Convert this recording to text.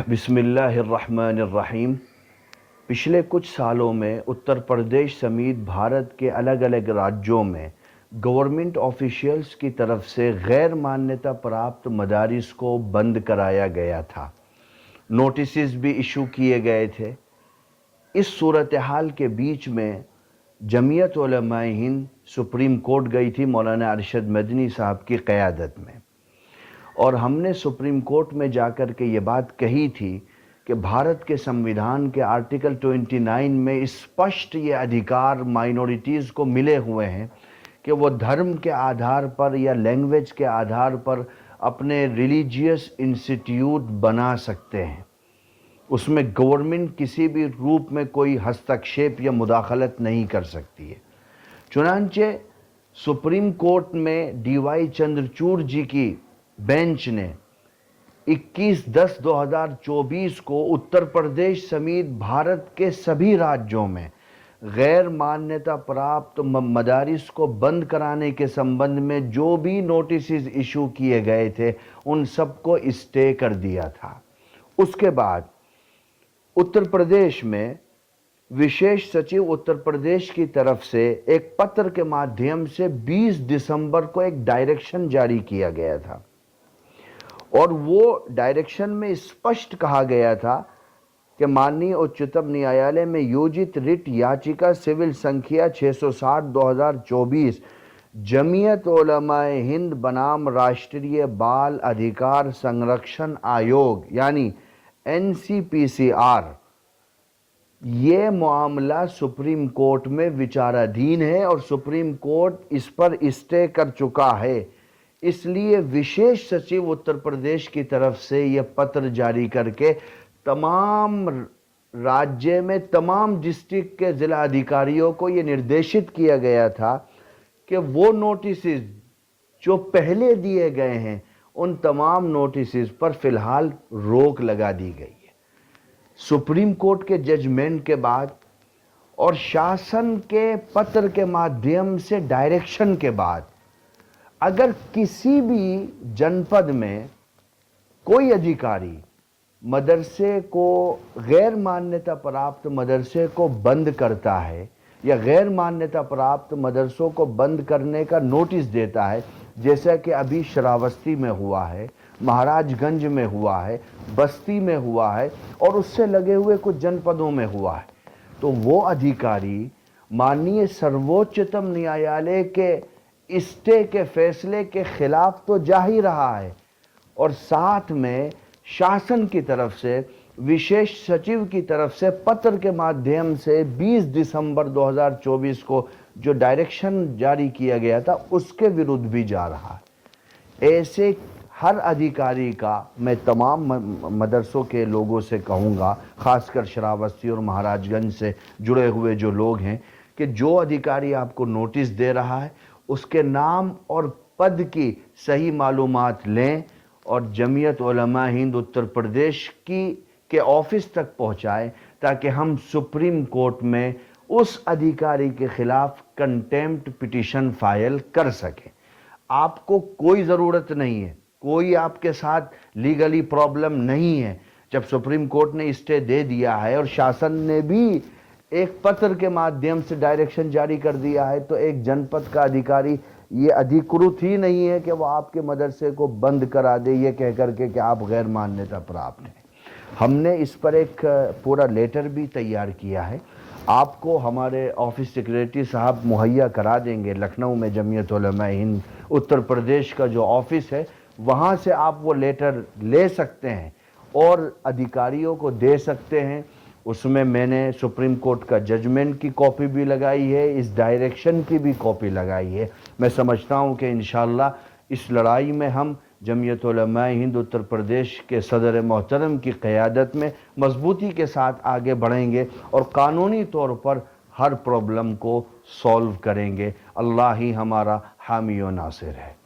बिस्मिल्लाहिर्रहमानिर्रहीम। पिछले कुछ सालों में उत्तर प्रदेश समेत भारत के अलग अलग राज्यों में गवर्नमेंट ऑफिशियल्स की तरफ से गैर मान्यता प्राप्त मदारिस को बंद कराया गया था। नोटिस भी इशू किए गए थे। इस सूरत हाल के बीच में जमीयत उलमाए हिंद सुप्रीम कोर्ट गई थी मौलाना अरशद मदनी साहब की क़यादत में, और हमने सुप्रीम कोर्ट में जाकर के ये बात कही थी कि भारत के संविधान के आर्टिकल 29 में स्पष्ट ये अधिकार माइनॉरिटीज़ को मिले हुए हैं कि वो धर्म के आधार पर या लैंग्वेज के आधार पर अपने रिलीजियस इंस्टीट्यूट बना सकते हैं। उसमें गवर्नमेंट किसी भी रूप में कोई हस्तक्षेप या मुदाखलत नहीं कर सकती है। चुनांचे सुप्रीम कोर्ट में DY चंद्रचूड़ जी की बेंच ने 21/10/2024 को उत्तर प्रदेश समेत भारत के सभी राज्यों में गैर मान्यता प्राप्त मदारिस को बंद कराने के संबंध में जो भी नोटिस इशू किए गए थे उन सबको स्टे कर दिया था। उसके बाद उत्तर प्रदेश में विशेष सचिव उत्तर प्रदेश की तरफ से एक पत्र के माध्यम से 20 दिसंबर को एक डायरेक्शन जारी किया गया था, और वो डायरेक्शन में स्पष्ट कहा गया था कि माननीय उच्चतम न्यायालय में योजित रिट याचिका सिविल संख्या 660/2024 जमीयत उलमाए हिंद बनाम राष्ट्रीय बाल अधिकार संरक्षण आयोग यानी NCPCR, ये मामला सुप्रीम कोर्ट में विचाराधीन है और सुप्रीम कोर्ट इस पर स्टे कर चुका है। इसलिए विशेष सचिव उत्तर प्रदेश की तरफ से यह पत्र जारी करके तमाम राज्य में तमाम डिस्ट्रिक्ट के जिला अधिकारियों को यह निर्देशित किया गया था कि वो नोटिस जो पहले दिए गए हैं उन तमाम नोटिस पर फिलहाल रोक लगा दी गई है। सुप्रीम कोर्ट के जजमेंट के बाद और शासन के पत्र के माध्यम से डायरेक्शन के बाद अगर किसी भी जनपद में कोई अधिकारी मदरसे को गैर मान्यता प्राप्त मदरसे को बंद करता है या गैर मान्यता प्राप्त मदरसों को बंद करने का नोटिस देता है, जैसा कि अभी श्रावस्ती में हुआ है, महाराजगंज में हुआ है, बस्ती में हुआ है और उससे लगे हुए कुछ जनपदों में हुआ है, तो वो अधिकारी माननीय सर्वोच्चतम न्यायालय के स्टे के फैसले के खिलाफ तो जा ही रहा है, और साथ में शासन की तरफ से विशेष सचिव की तरफ से पत्र के माध्यम से 20 दिसंबर 2024 को जो डायरेक्शन जारी किया गया था उसके विरुद्ध भी जा रहा है। ऐसे हर अधिकारी का मैं तमाम मदरसों के लोगों से कहूँगा, ख़ासकर श्रावस्ती और महाराजगंज से जुड़े हुए जो लोग हैं, कि जो अधिकारी आपको नोटिस दे रहा है उसके नाम और पद की सही मालूमात लें और जमीयत उलमा हिंद उत्तर प्रदेश के ऑफिस तक पहुंचाएं, ताकि हम सुप्रीम कोर्ट में उस अधिकारी के खिलाफ कंटेम्प्ट पिटीशन फाइल कर सकें। आपको कोई ज़रूरत नहीं है, कोई आपके साथ लीगली प्रॉब्लम नहीं है। जब सुप्रीम कोर्ट ने स्टे दे दिया है और शासन ने भी एक पत्र के माध्यम से डायरेक्शन जारी कर दिया है, तो एक जनपद का अधिकारी ये अधिकृत ही नहीं है कि वो आपके मदरसे को बंद करा दे ये कह करके कि आप गैर मान्यता प्राप्त हैं। हमने इस पर एक पूरा लेटर भी तैयार किया है, आपको हमारे ऑफिस सेक्रेटरी साहब मुहैया करा देंगे। लखनऊ में जमीयत उलमा हिंद उत्तर प्रदेश का जो ऑफिस है वहाँ से आप वो लेटर ले सकते हैं और अधिकारियों को दे सकते हैं। उसमें मैंने सुप्रीम कोर्ट का जजमेंट की कॉपी भी लगाई है, इस डायरेक्शन की भी कॉपी लगाई है। मैं समझता हूँ कि इंशाअल्लाह इस लड़ाई में हम जमीयत उलमा हिंद उत्तर प्रदेश के सदर मोहतरम की क़यादत में मजबूती के साथ आगे बढ़ेंगे और कानूनी तौर पर हर प्रॉब्लम को सॉल्व करेंगे। अल्लाह ही हमारा हामी व नासिर है।